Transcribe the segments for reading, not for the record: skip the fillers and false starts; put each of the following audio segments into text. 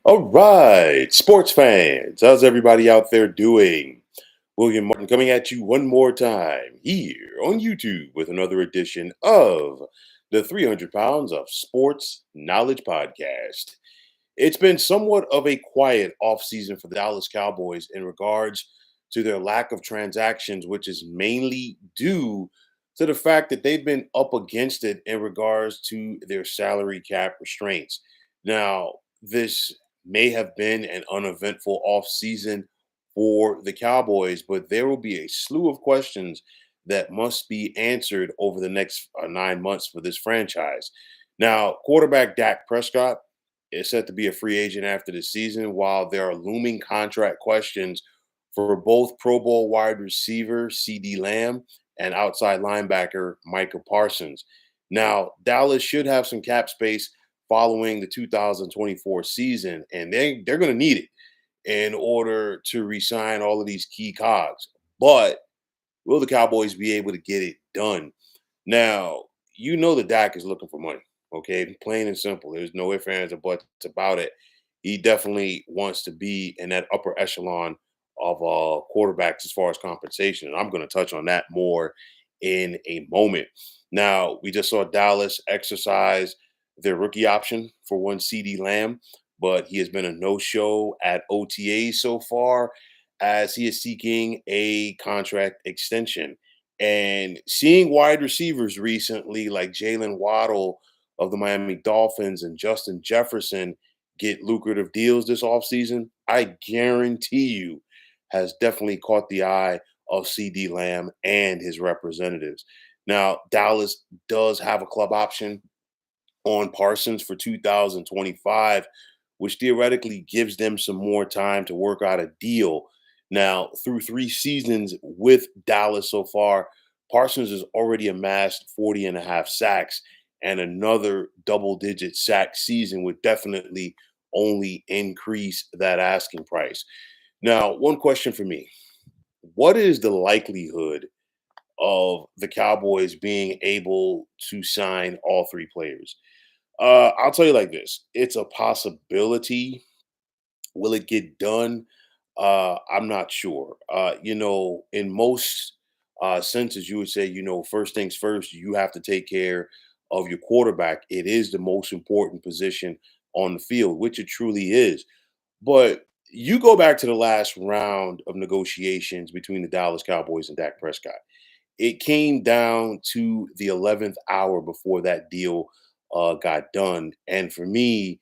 All right, sports fans, how's everybody out there doing? William Martin coming at you one more time here on YouTube with another edition of the 300 Pounds of Sports Knowledge Podcast. It's been somewhat of a quiet offseason for the Dallas Cowboys in regards to their lack of transactions, which is mainly due to the fact that they've been up against it in regards to their salary cap restraints. Now, this may have been an uneventful offseason for the Cowboys, but there will be a slew of questions that must be answered over the next 9 months for this franchise. Now, quarterback Dak Prescott is set to be a free agent after the season, while there are looming contract questions for both Pro Bowl wide receiver CeeDee Lamb and outside linebacker Micah Parsons. Now, Dallas should have some cap space following the 2024 season, and they're going to need it in order to re-sign all of these key cogs. But will the Cowboys be able to get it done? Now, you know that Dak is looking for money. Okay, plain and simple. There's no ifs, ands, or buts about it. He definitely wants to be in that upper echelon of quarterbacks as far as compensation. And I'm going to touch on that more in a moment. Now, we just saw Dallas exercise their rookie option for one CeeDee Lamb, but he has been a no-show at OTA so far as he is seeking a contract extension. And seeing wide receivers recently like Jalen Waddle of the Miami Dolphins and Justin Jefferson get lucrative deals this offseason, I guarantee you has definitely caught the eye of CD Lamb and his representatives. Now, Dallas does have a club option on Parsons for 2025, which theoretically gives them some more time to work out a deal. Now, through 3 seasons with Dallas so far, Parsons has already amassed 40 and a half sacks, and another double digit sack season would definitely only increase that asking price. Now, one question for me: what is the likelihood of the Cowboys being able to sign all three players? I'll tell you like this: it's a possibility. Will it get done? I'm not sure. In most senses, you would say, first things first, you have to take care of your quarterback. It is the most important position on the field, which it truly is. But you go back to the last round of negotiations between the Dallas Cowboys and Dak Prescott. It came down to the 11th hour before that deal got done. And for me,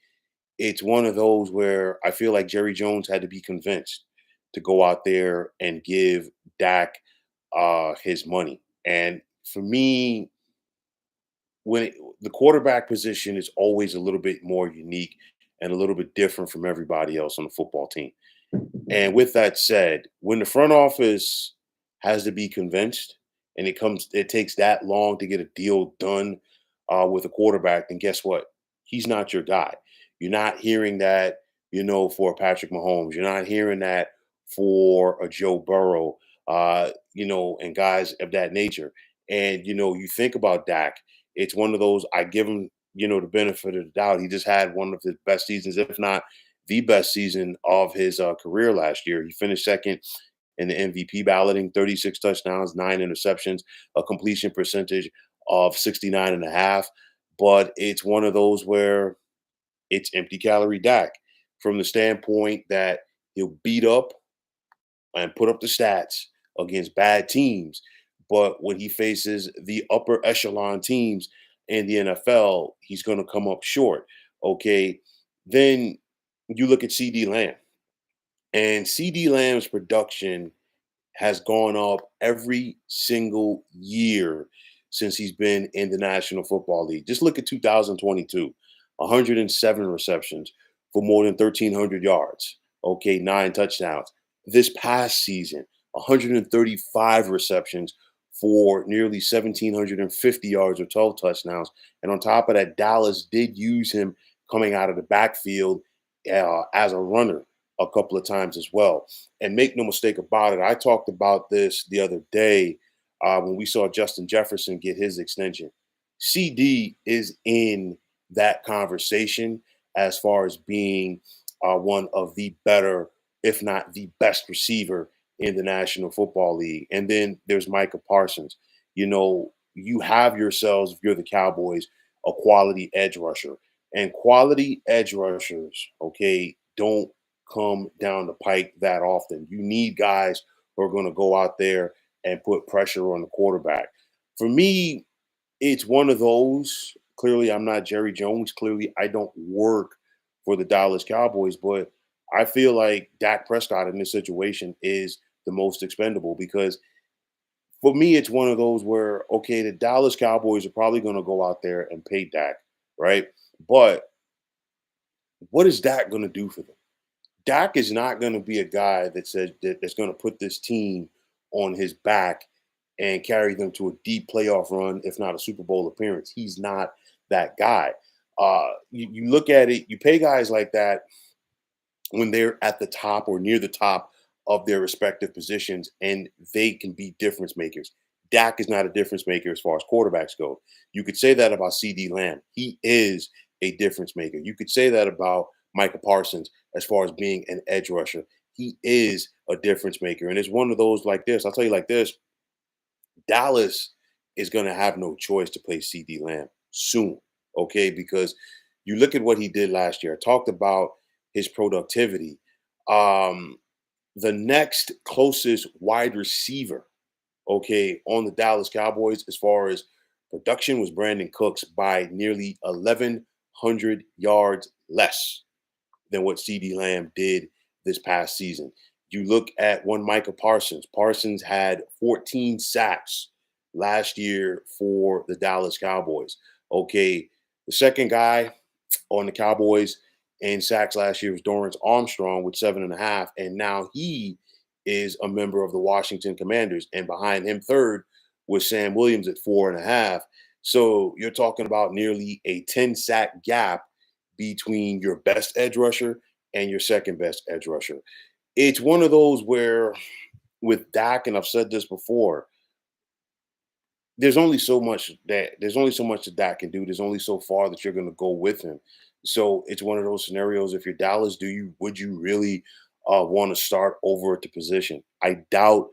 it's one of those where I feel like Jerry Jones had to be convinced to go out there and give Dak his money. And for me, the quarterback position is always a little bit more unique and a little bit different from everybody else on the football team. And with that said, when the front office has to be convinced and it takes that long to get a deal done with a quarterback, then guess what? He's not your guy. You're not hearing that, for Patrick Mahomes. You're not hearing that for a Joe Burrow, and guys of that nature. And, you think about Dak, it's one of those, I give him, the benefit of the doubt. He just had one of his best seasons, if not the best season of his career last year. He finished second in the MVP balloting, 36 touchdowns, 9 interceptions, a completion percentage of 69.5. But it's one of those where it's empty calorie Dak from the standpoint that he'll beat up and put up the stats against bad teams. But when he faces the upper echelon teams in the NFL, he's going to come up short. Okay. Then you look at CD Lamb, and CD Lamb's production has gone up every single year since he's been in the National Football League. Just look at 2022, 107 receptions for more than 1,300 yards. Okay, 9 touchdowns. This past season, 135 receptions for nearly 1,750 yards or 12 touchdowns. And on top of that, Dallas did use him coming out of the backfield as a runner a couple of times as well. And make no mistake about it, I talked about this the other day when we saw Justin Jefferson get his extension. CD is in that conversation as far as being one of the better, if not the best receiver in the National Football League. And then there's Micah Parsons. You have yourselves, if you're the Cowboys, a quality edge rusher. And quality edge rushers, okay, don't come down the pike that often. You need guys who are going to go out there and put pressure on the quarterback. For me, it's one of those. Clearly, I'm not Jerry Jones. Clearly, I don't work for the Dallas Cowboys, but I feel like Dak Prescott in this situation is the most expendable because for me, it's one of those where, okay, the Dallas Cowboys are probably going to go out there and pay Dak, right? But what is Dak going to do for them? Dak is not going to be a guy that's going to put this team on his back and carry them to a deep playoff run, if not a Super Bowl appearance. He's not that guy. You look at it, you pay guys like that when they're at the top or near the top of their respective positions, and they can be difference makers. Dak is not a difference maker as far as quarterbacks go. You could say that about CeeDee Lamb. He is a difference maker. You could say that about Micah Parsons as far as being an edge rusher. He is a difference maker. And it's one of those like this. I'll tell you like this. Dallas is going to have no choice to play CeeDee Lamb soon, okay? Because you look at what he did last year. I talked about his productivity. Um, the next closest wide receiver, okay, on the Dallas Cowboys as far as production was Brandon Cooks by nearly 1,100 yards less than what CeeDee Lamb did this past season. You look at one Micah Parsons. Parsons had 14 sacks last year for the Dallas Cowboys. Okay, the second guy on the Cowboys in sacks last year was Dorrance Armstrong with 7.5, and now he is a member of the Washington Commanders. And behind him, third was Sam Williams at 4.5. So you're talking about nearly a 10 sack gap between your best edge rusher and your second best edge rusher. It's one of those where with Dak, and I've said this before, there's only so much that Dak can do. There's only so far that you're going to go with him. So it's one of those scenarios. If you're Dallas, would you really want to start over at the position? I doubt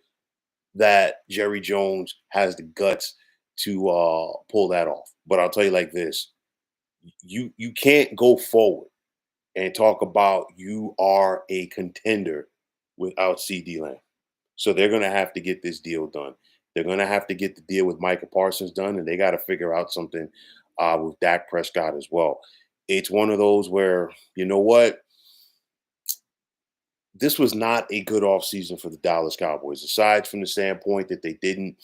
that Jerry Jones has the guts to pull that off. But I'll tell you like this: you can't go forward and talk about you are a contender without CD Lamb. So they're going to have to get this deal done. They're going to have to get the deal with Micah Parsons done, and they got to figure out something with Dak Prescott as well. It's one of those where, you know what? This was not a good offseason for the Dallas Cowboys, aside from the standpoint that they didn't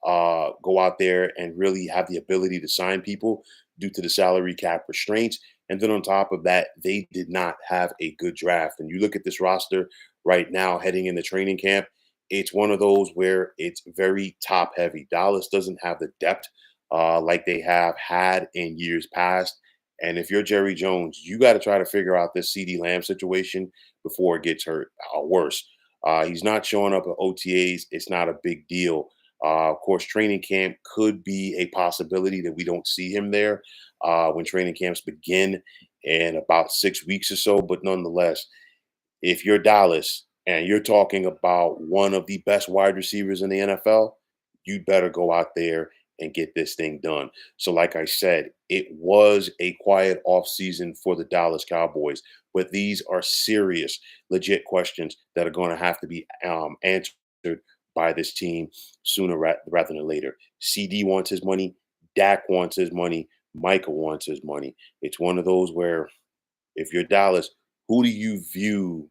go out there and really have the ability to sign people due to the salary cap restraints. And then on top of that, they did not have a good draft. And you look at this roster right now heading into training camp, it's one of those where it's very top heavy. Dallas doesn't have the depth like they have had in years past. And if you're Jerry Jones, you got to try to figure out this CD Lamb situation before it gets hurt or worse. He's not showing up at OTAs. It's not a big deal. Of course, training camp could be a possibility that we don't see him there when training camps begin in about 6 weeks or so. But nonetheless, if you're Dallas and you're talking about one of the best wide receivers in the NFL, you better go out there and get this thing done. So, like I said, it was a quiet offseason for the Dallas Cowboys, but these are serious, legit questions that are going to have to be answered by this team sooner rather than later. CD wants his money. Dak wants his money. Micah wants his money. It's one of those where if you're Dallas, who do you view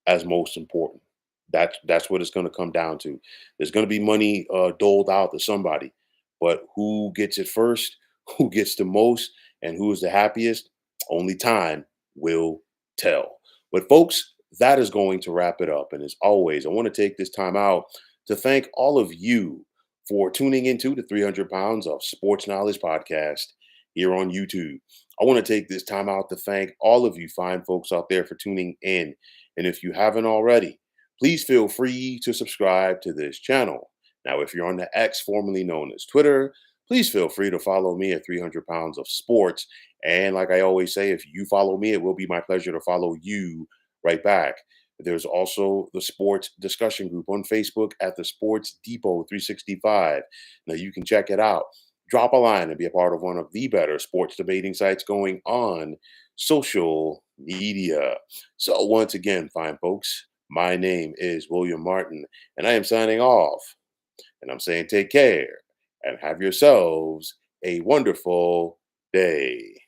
as most important? That's what it's going to come down to. There's going to be money doled out to somebody, but who gets it first, who gets the most, and who is the happiest? Only time will tell. But folks, that is going to wrap it up. And as always, I want to take this time out to thank all of you for tuning into the 300 Pounds of Sports Knowledge podcast here on YouTube. I want to take this time out to thank all of you fine folks out there for tuning in. And if you haven't already, please feel free to subscribe to this channel. Now, if you're on the X, formerly known as Twitter, please feel free to follow me at 300 Pounds of Sports. And like I always say, if you follow me, it will be my pleasure to follow you right back. There's also the sports discussion group on Facebook at the Sports Depot 365. Now you can check it out. Drop a line and be a part of one of the better sports debating sites going on social media. So, once again, fine folks, my name is William Martin, and I am signing off. And I'm saying take care and have yourselves a wonderful day.